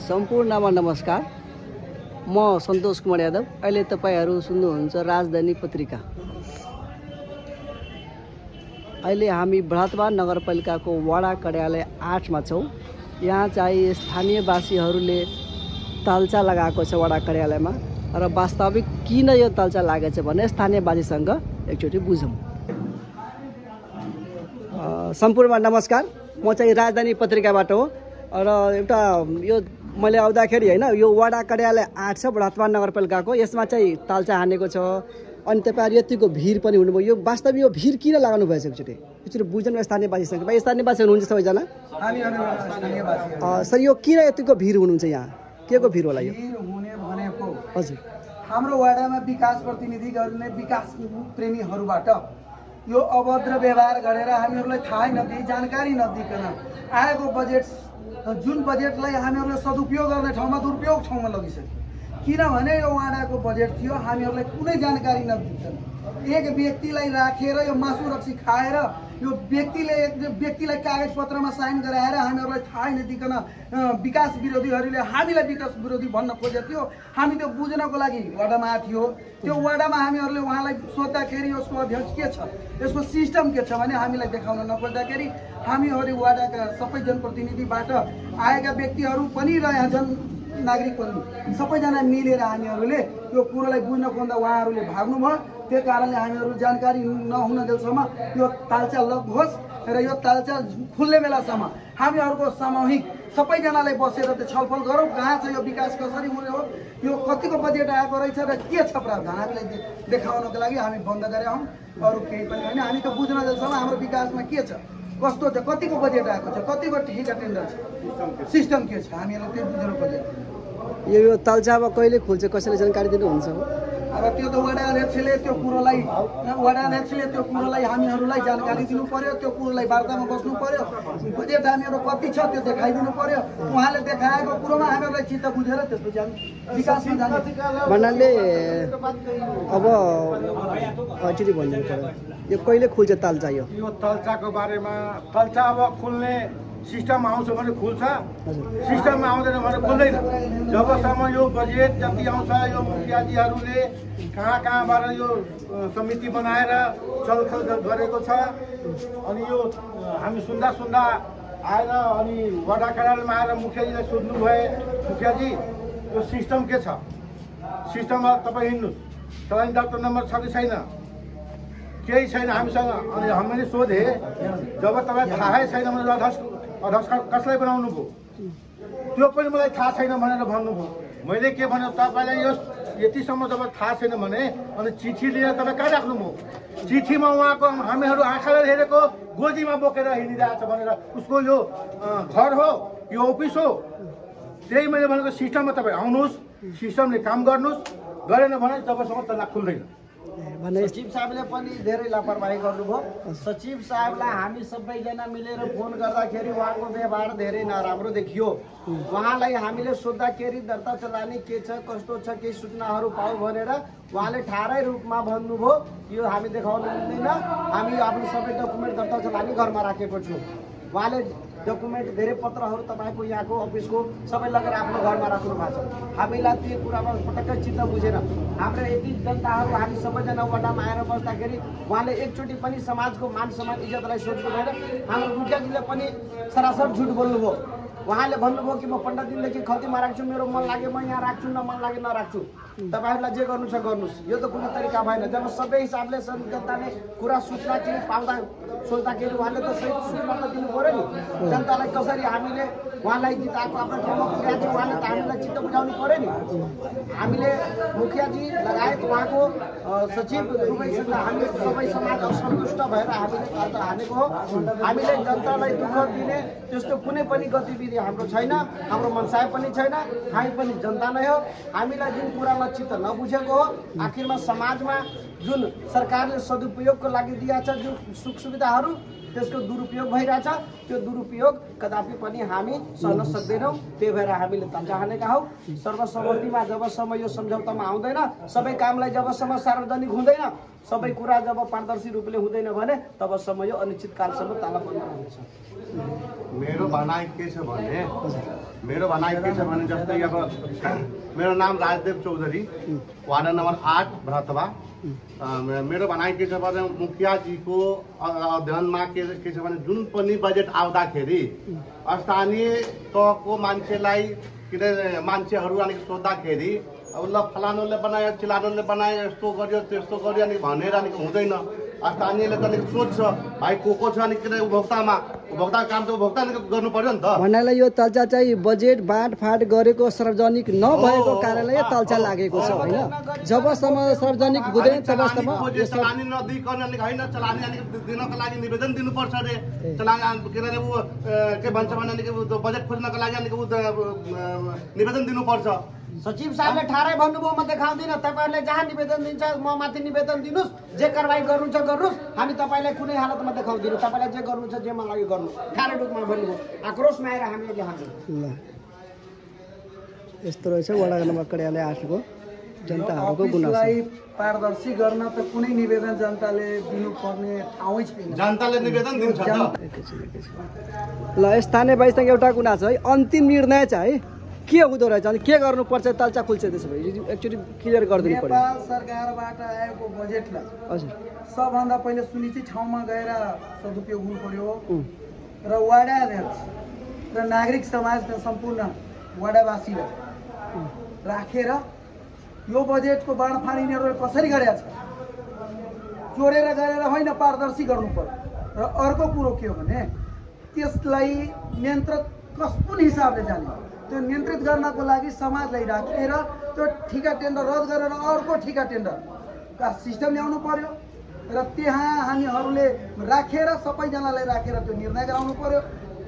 सम्पूर्णमा नमस्कार। म सन्तोष कुमार यादव। अहिले तपाईहरु सुन्नुहुन्छ राजधानी पत्रिका। अहिले हामी बृहत्तवा नगरपालिकाको वडा कार्यालय 8 मा छौं। यहाँ चाहिँ स्थानीयवासीहरूले तालचा लगाएको छ वडा कार्यालयमा र वास्तविक किन यो तालचा लागेछ भने स्थानीयवासीसँग एकचोटि बुझौं। सम्पूर्णमा नमस्कार। म चाहिँ राजधानी पत्रिकाबाट हो र एउटा यो मैले आउँदाखेरि हैन यो वडा कार्यालय 8 छ बृहत्तवा नगरपालिकाको। यसमा चाहिँ तालचा हानेको छ। अनि तपाईहरु यतिको भिड पनि हुनुभयो। यो वास्तवमा यो भिड किन लगाउनु भएछ एकचोटि बुझ्नु स्थानीयवासीसँग। भाइ स्थानीयवासी हुनुहुन्छ सबैजना? सर यो किन यतिको भिड हुनुहुन्छ यहाँ? केको भिड होला यो? भिड हुने भनेको हजुर हाम्रो वाडामा विकास प्रतिनिधिहरूले विकास प्रेमीहरूबाट यो अभद्र व्यवहार गरेर हामीहरूलाई थाहै नदिई जानकारी नदिकन आएको बजेट जुन बजेटलाई हामीहरूले सदुपयोग गर्ने ठाउँमा दुरुपयोग ठाउँमा लगिसक्यो। किनभने यो वाडाको बजेट थियो, हामीहरूलाई कुनै जानकारी नदिकन एक व्यक्तिलाई राखेर यो मासु रक्सी खाएर यो व्यक्तिलाई कागजपत्रमा साइन गराएर हामीहरूलाई थाहै नदिकन विकास विरोधीहरूले हामीलाई विकास विरोधी भन्न खोजेको थियो। हामी त्यो बुझ्नको लागि वडामा थियो। त्यो वडामा हामीहरूले उहाँलाई सोद्धाखेरि यसको अध्यक्ष के छ, यसको सिस्टम के छ भने हामीलाई देखाउन नपर्दाखेरि हामीहरू वडाका सबै जनप्रतिनिधिबाट आएका व्यक्तिहरू पनि र यहाँ जन नागरिक पनि सबैजना मिलेर हामीहरूले यो कुरोलाई बुझ्न खोज्दा उहाँहरूले भाग्नुभयो। त्यो कारणले हामीहरू जानकारी नहुन जेलसम्म यो तालचा लगोस् र यो तालचा खुल्ने बेलासम्म हामीहरूको सामूहिक सबैजनालाई बसेर त्यो छलफल गरौँ। कहाँ छ यो विकास, कसरी हुने हो, यो कतिको बजेट आएको रहेछ र के छ प्रावधान हामीलाई देखाउनको लागि हामी बन्द गरेका हौँ। अरू केही पनि होइन। हामी त बुझ्न जेलसम्म हाम्रो विकासमा के छ, कस्तो छ, कतिको बजेट आएको छ, कतिको ठेका टेन्डर छ, सिस्टम के छ, हामीहरूलाई त्यो बुझ्नु खोजेको। यो तालचा अब कहिले खुल्छ कसैले जानकारी दिनुहुन्छ? अब त्यो त वडा अध्यक्षले त्यो कुरोलाई हामीहरूलाई जानकारी दिनु पर्यो। त्यो कुरोलाई वार्तामा बस्नु पर्यो। बजेट हामीहरू कति छ त्यो देखाइदिनु पर्यो। उहाँले देखाएको कुरोमा हामीहरूलाई चित्त बुझेर त्यसपछि हामी विकासमा जाने भन्नाले अब अझै भन्नु पर्यो यो कहिले खुल्छ तालचा? यो तालचाको बारेमा तालचा अब खुल्ने सिस्टम आउँछ भने खुल्छ, सिस्टममा आउँदैन भने खुल्दैन। जबसम्म यो बजेट जति आउँछ यो मुखियाजीहरूले कहाँबाट यो समिति बनाएर छलफल गरेको छ। अनि यो हामी सुन्दा आएर अनि वडा कार्यालयमा आएर मुखियाजीलाई सोध्नु भए, मुखियाजी यो सिस्टम के छ, सिस्टममा तपाईँ हिँड्नुहोस्, तपाईँ डाक्टर नम्बर छ कि छैन, केही छैन हामीसँग। अनि हामीले सोधे जब तपाईँ थाहै छैन भने अध्यक्ष कसलाई बनाउनु भयो, त्यो पनि मलाई थाहा छैन भनेर भन्नुभयो। मैले के भने तपाईँलाई यो यतिसम्म जब थाहा छैन भने अनि चिठी लिएर तपाईँ कहाँ राख्नुभयो? चिठीमा उहाँको हामीहरू आँखाले हेरेको गोजीमा बोकेर हिँडिरहेको छ भनेर उसको यो घर हो, यो अफिस हो। त्यही मैले भनेको सिस्टममा तपाईँ आउनुहोस्, सिस्टमले काम गर्नुहोस्, गरेन भने जबसम्म तला खुल्दैन। सचिव साहबले पनि धेरै लापरवाही गर्नुभयो। सचिव साहबलाई हामी सबैजना मिलेर फोन गर्दाखेरि उहाँको व्यवहार धेरै नराम्रो देखियो। उहाँलाई हामीले सोद्धाखेरि दर्ता चलानी के छ, कस्तो छ, केही सूचनाहरू पाऊ भनेर उहाँले ठाडै रूपमा भन्नुभयो यो हामी देखाउनु मिल्दैन, हामी आफ्नो सबै डकुमेन्ट दर्ता चलानी घरमा राखेको छु। उहाँले डकुमेन्ट धेरै पत्रहरू तपाईँको यहाँको अफिसको सबै लगेर आफ्नो घरमा राख्नु भएको छ। हामीलाई त्यो कुरामा पटक्कै चित्त बुझेन। हाम्रो यति जनताहरू हामी सबैजना वडामा आएर बस्दाखेरि उहाँले एकचोटि पनि समाजको मान सम्मान इज्जतलाई सोच्नु भएन। हाम्रो मुखियाजीले पनि सरासर झुट बोल्नुभयो। उहाँले भन्नुभयो कि म 15 दिनदेखि खल्तीमा राख्छु, मेरो मन लागे म यहाँ राख्छु, न मन लागे नराख्छु, तपाईँहरूलाई जे गर्नु छ गर्नुहोस्। यो त कुनै तरिका भएन। जब सबै हिसाबले जनताले कुरा सूचना के पाउँदा सोच्दाखेरि उहाँले त सही सूचना त दिनु पऱ्यो नि जनतालाई। कसरी हामीले उहाँलाई जिताएको आफ्नो ठाउँमा पुर्याएको उहाँले त हामीलाई चित्त बुझाउनु पऱ्यो नि। हामीले मुखियाजी लगायत उहाँको सचिव दुवैसँग हामी सबै समाज असन्तुष्ट भएर हामीले तालचा हानेको हो। हामीले जनतालाई दुःख दिने त्यस्तो कुनै पनि गतिविधि हाम्रो छैन, हाम्रो मनसाय पनि छैन। हामी पनि जनता नै हो। हामीलाई जुन कुरामा चित्त नबुझेको हो, आखिरमा समाजमा जुन सरकारले सदुपयोगको लागि दिएको छ जुन सुख सुविधाहरू त्यसको दुरुपयोग भइरहेछ। त्यो दुरुपयोग कदापि पनि हामी सहन सक्दैनौँ। त्यही भएर हामीले तल्चा हानेका हौ। सर्वसम्मतिमा जबसम्म यो सम्झौतामा आउँदैन, सबै कामलाई जबसम्म सार्वजनिक हुँदैन, सबै कुरा जब पारदर्शी रूपले हुँदैन भने तबसम्म यो अनिश्चितकालसम्म ताला बन्द रहनेछ। मेरो भनाइ के छ भने जस्तै अब मेरो नाम राजदेव चौधरी, वार्ड नम्बर 8 भरतवा। मेरो भनाइ के छ भने मुखियाजीको अध्ययनमा के छ भने जुन पनि बजेट आउँदाखेरि स्थानीय तहको मान्छेलाई मान्छेहरू अनि सोद्धाखेरि अब ल फलानुले बनायो चिलानुले बनायो यस्तो गर्यो त्यस्तो गर्यो अनि भनेर अनि हुँदैन। स्थानीयले त अलिक सोध्छ भाइ को छ अनि किन उपभोक्ताको काम त उपभोक्ताले गर्नु पर्यो नि त। भन्नाले यो तल्चा चाहिँ बजेट बाँडफाँड गरेको सार्वजनिक नभएको कारणले यो तल्चा लागेको छ होइन। जबसम्म सार्वजनिक हुँदैन तबसम्म चलानी नदिइकन अनि होइन चलानी अनि दिनको लागि निवेदन दिनुपर्छ अरे। चलानी के अरे ऊ के भन्छ भने अनि बजेट खोज्नको लागि अनि निवेदन दिनुपर्छ। सचिव साहबले ठारै भन्नुभयो, म देखाउँदिनँ। तपाईँहरूले जहाँ निवेदन दिन्छ म माथि निवेदन दिनुहोस्, जे कारवाही गर्नुहुन्छ गर्नुहोस्, हामी तपाईँलाई कुनै हालतमा देखाउँदिनँ। तपाईँलाई जे गर्नुहुन्छ जे मन लाग्यो गर्नु, ठारै रूपमा भन्नुभयो। आक्रोशमा आएर हामीले देखाउँछौँ। ल यस्तो रहेछ वडा नम्बर कार्यालय 8 को जनताहरूको गुनासो। अफिसलाई पारदर्शी गर्न त कुनै निवेदन जनताले दिनुपर्ने ठाउँै छैन। जनताले निवेदन दिन्छ त। ल स्थानीय भाइसँग एउटा गुनासो है, अन्तिम निर्णय चाहिँ के हुँदो रहेछ अनि के गर्नुपर्छ तल्चा खुल्छ त्यसो भए एक्चुअली क्लियर गरिदिनु पर्यो। नेपाल सरकारबाट आएको बजेटलाई हजुर सबभन्दा पहिले सुनिश्चित ठाउँमा गएर सदुपयोग हुनु पर्यो र वडा अध्यक्ष र नागरिक समाज सम्पूर्ण वडावासीलाई राखेर यो बजेटको बाँडफाँड यिनीहरूले कसरी गरेका छ चोरेर गरेर होइन, पारदर्शी गर्नु पर्यो। र अर्को कुरो के हो भने त्यसलाई नियन्त्रण कुन हिसाबले जाने त्यो नियन्त्रित गर्नको लागि समाजलाई राखेर त्यो ठिका टेन्डर रद्द गरेर अर्को ठिका टेन्डरका सिस्टम ल्याउनु पर्यो र त्यहाँ हामीहरूले राखेर सबैजनालाई राखेर त्यो निर्णय गराउनु पर्यो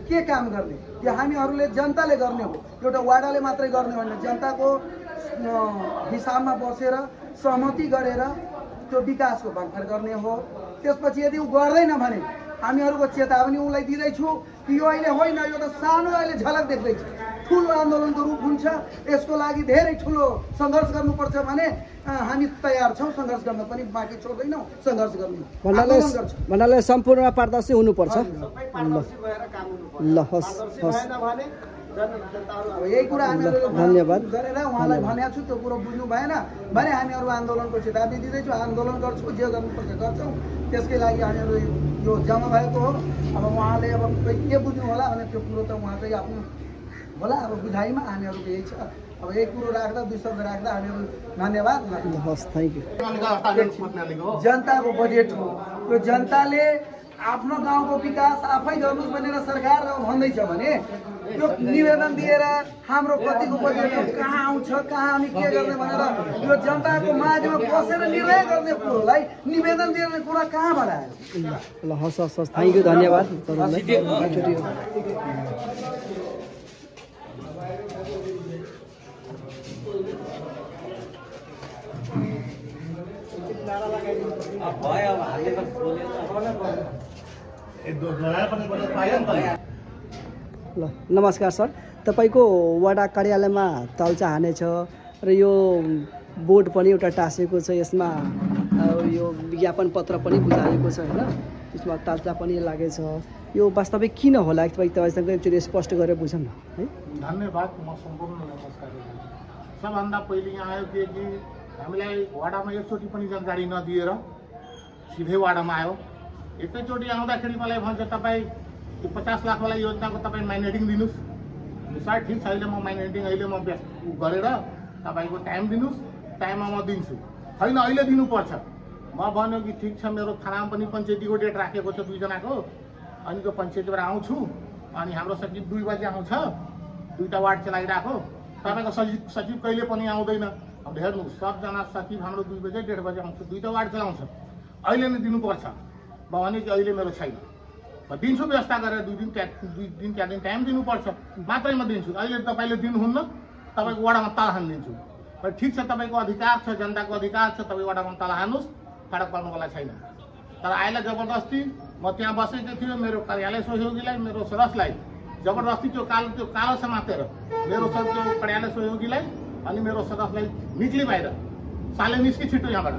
के काम गर्ने। त्यो हामीहरूले जनताले गर्ने हो, एउटा वाडाले मात्रै गर्ने होइन। जनताको हिसाबमा बसेर सहमति गरेर त्यो विकासको बाँडफाँड गर्ने हो। त्यसपछि यदि ऊ गर्दैन भने हामीहरूको चेतावनी उसलाई दिँदैछु कि यो अहिले होइन, यो त सानो अहिले झलक देख्दैछ, ठुलो आन्दोलनको रूप हुन्छ। यसको लागि धेरै ठुलो सङ्घर्ष गर्नुपर्छ भने हामी तयार छौँ। सङ्घर्ष गर्न पनि बाँकी छोड्दैनौँ, सङ्घर्ष गर्नु भन्नाले सम्पूर्ण पारदर्शी हुनुपर्छ। ल हस् हस् यही कुरा हामीहरू धन्यवाद गरेर उहाँलाई भनेको छु। त्यो कुरो बुझ्नु भएन भने हामीहरू आन्दोलनको चेतावनी दिँदैछु। आन्दोलन गर्छौँ, जे गर्नुपर्छ गर्छौँ। त्यसकै लागि हामीहरू यो जम्मा भएको हो। अब उहाँले अब के बुझ्नु होला भने त्यो कुरो त उहाँकै आफ्नो होला। अब बुझाइमा हामीहरूको यही छ। अब यही कुरो राख्दा दुई शब्द राख्दा हामीहरू धन्यवाद। हस् थ्याङ्क यू। जनताको बजेट हो, त्यो जनताले आफ्नो गाउँको विकास आफै गर्नुहोस् भनेर सरकार भन्दैछ भने त्यो निवेदन दिएर हाम्रो कतिको बजेट कहाँ आउँछ, कहाँ हामी के गर्ने भनेर यो जनताको माझमा बसेर निर्णय गर्ने कुरोलाई निवेदन दिने कुरा कहाँबाट आयो? ल हस् हस् हस् थ्याङ्क यू धन्यवाद। ल नमस्कार सर, तपाईँको वडा कार्यालयमा तल्चा हानेछ र यो बोर्ड पनि एउटा टाँसेको छ, यसमा यो विज्ञापन पत्र पनि बुझाएको छ होइन, यसमा तल्चा पनि लागेछ। यो वास्तविक किन होला तपाईँसँग एकचोटि स्पष्ट गरेर बुझौँ न है। धन्यवाद। म सम्पूर्ण नमस्कार। सबभन्दा पहिले यहाँ आयो कि हामीलाई वाडामा एकचोटि पनि जानकारी नदिएर सिधै वाडामा आयो। एकैचोटि आउँदाखेरि मलाई भन्छ तपाईँ 50 लाखवाला योजनाको तपाईँ माइनेटिङ दिनुहोस्। सर ठिक छ, अहिले म माइनेटिङ अहिले म गरेर तपाईँको टाइम दिनुहोस्, टाइममा म दिन्छु। छैन अहिले दिनुपर्छ। म भन्यो कि ठिक छ, मेरो थानामा पनि पञ्चायतीको डेट राखेको छ 2 जनाको, अनि त्यो पञ्चायतीबाट आउँछु। अनि हाम्रो सचिव 2 बजे आउँछ, 2टा वार्ड चलाइरहेको। तपाईँको सचिव कहिले पनि आउँदैन। अब हेर्नु सबजना सचिव हाम्रो 2 बजे 1:30 बजे आउँछ, 2टा वार्ड चलाउँछ। अहिले नै दिनुपर्छ। म भने कि अहिले मेरो छैन, म दिन्छु व्यवस्था गरेर 2 दिन 4 दिन टाइम दिनुपर्छ मात्रै म दिन्छु। अहिले तपाईँले दिनुहुन्न, तपाईँको वडामा ताला हानिदिन्छु। ठिक छ, तपाईँको अधिकार छ, जनताको अधिकार छ, तपाईँ वडामा ताला हान्नुहोस्, सडक पाल्नु मलाई छैन। तर आएला जबरदस्ती म त्यहाँ बसेको थियो मेरो कार्यालय सहयोगीलाई मेरो सदस्यलाई जबरदस्ती त्यो कालो समातेर मेरो त्यो कार्यालय सहयोगीलाई अनि मेरो सदस्यलाई निक्ली बाहिर साले निस्कि छिटो यहाँबाट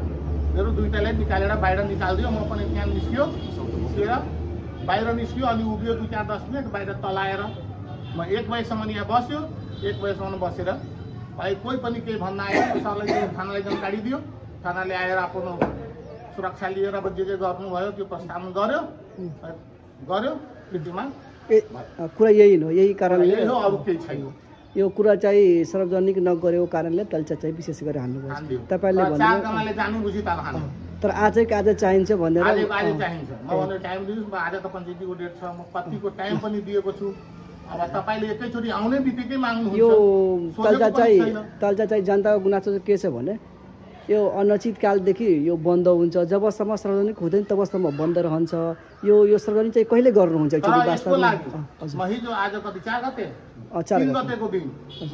मेरो दुईटालाई निकालेर बाहिर निकालिदियो म पनि त्यहाँ निस्किएर बाहिर निस्कियो अनि उभियो 2-4-10 मिनट बाहिर तलाएर म 1 बजेसम्म यहाँ बस्यो 1 बजेसम्म बसेर भाइ कोही पनि केही भन्न आएन सरलाई थानालाई जानकारी दियो थानाले आएर आफ्नो सुरक्षा लिएर अब जे गर्नुभयो त्यो प्रस्ताव गर्यो त्यतिमा कुरा यही हो यही कारणले यही हो अरू केही छैन यो कुरा चाहिँ सार्वजनिक नगरेको कारणले तल्चा चाहिँ विशेष गरी हान्नुभयो तपाईले भन्नु तर आज चाहिन्छ भनेर आज चाहिन्छ म भने टाइम दिनुस् म आज त पञ्चायतीको डेट छ म कतिको टाइम पनि दिएको छु अब तपाईले एकैचोटी आउने बित्तिकै माग्नुहुन्छ यो तल्चा चाहिँ जनताको गुनासो के छ भने यो अनिश्चित कालदेखि यो बन्द हुन्छ जबसम्म सार्वजनिक हुँदैन तबसम्म बन्द रहन्छ यो सार्वजनिक चाहिँ कहिले गर्नुहुन्छ एक्चुअली वास्तवमा म हिजो आज कति 4 गते 3 गतेको दिन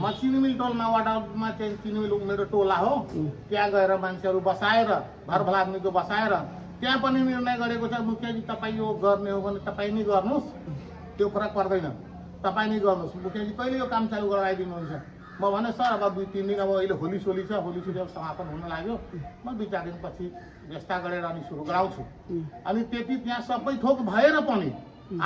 म चिनिमिल टोलमा वाडामा चाहिँ चिनिमिल मेरो टोला हो त्यहाँ गएर मान्छेहरू बसाएर घरभला आदमीको बसाएर त्यहाँ पनि निर्णय गरेको छ मुखियाजी तपाईँ यो गर्ने हो भने तपाईँ नै गर्नुहोस् त्यो फरक पर्दैन तपाईँ नै गर्नुहोस् मुखियाजी कहिले यो काम चालु गराइदिनुहुन्छ म भने सर अब 2-3 दिन अब अहिले होली सोली अब समापन हुन लाग्यो म 2-4 दिनपछि व्यवस्था गरेर अनि सुरु गराउँछु अनि त्यति त्यहाँ सबै थोक भएर पनि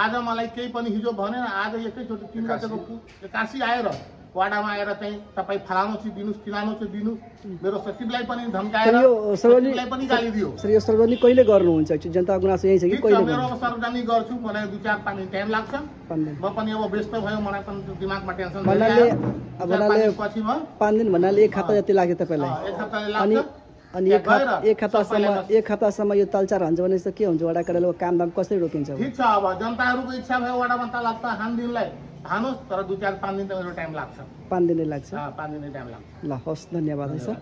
आज मलाई केही पनि हिजो भनेन आज एकैचोटि 3 गतेको 81 आएर वाडामा आएर चाहिँ तपाईँ फलानु चाहिँ दिनुहोस् किलानु चाहिँ दिनुहोस् मेरो सचिवलाई पनि धम्काएर सचिवलाई पनि गाली दियो सर यो सार्वजनिक कहिले गर्नुहुन्छ जनताको गुनासो यही छ कि कहिले मेरो अब सार्वजनिक गर्छु मलाई 2-4 पानी टाइम लाग्छ म पनि अब व्यस्त भयो मलाई पनि दिमागमा टेन्सन भन्नाले 5 दिन भन्नाले 1 खाता जति लाग्यो तपाईलाई अनि एक हप्तासम्म यो तल्चा रहन्छ भने चाहिँ के हुन्छ वडा कार्यालयको कामदाम कसरी रोकिन्छ ठीक छ अब जनताहरूको इच्छा भयो वडामा तलबता हान्दिनलाई हानुहोस् तर 2-4-5 दिन त मेरो टाइम लाग्छ 5 दिन लाग्छ 5 दिन टाइम लाग्छ ल हस् धन्यवाद है सर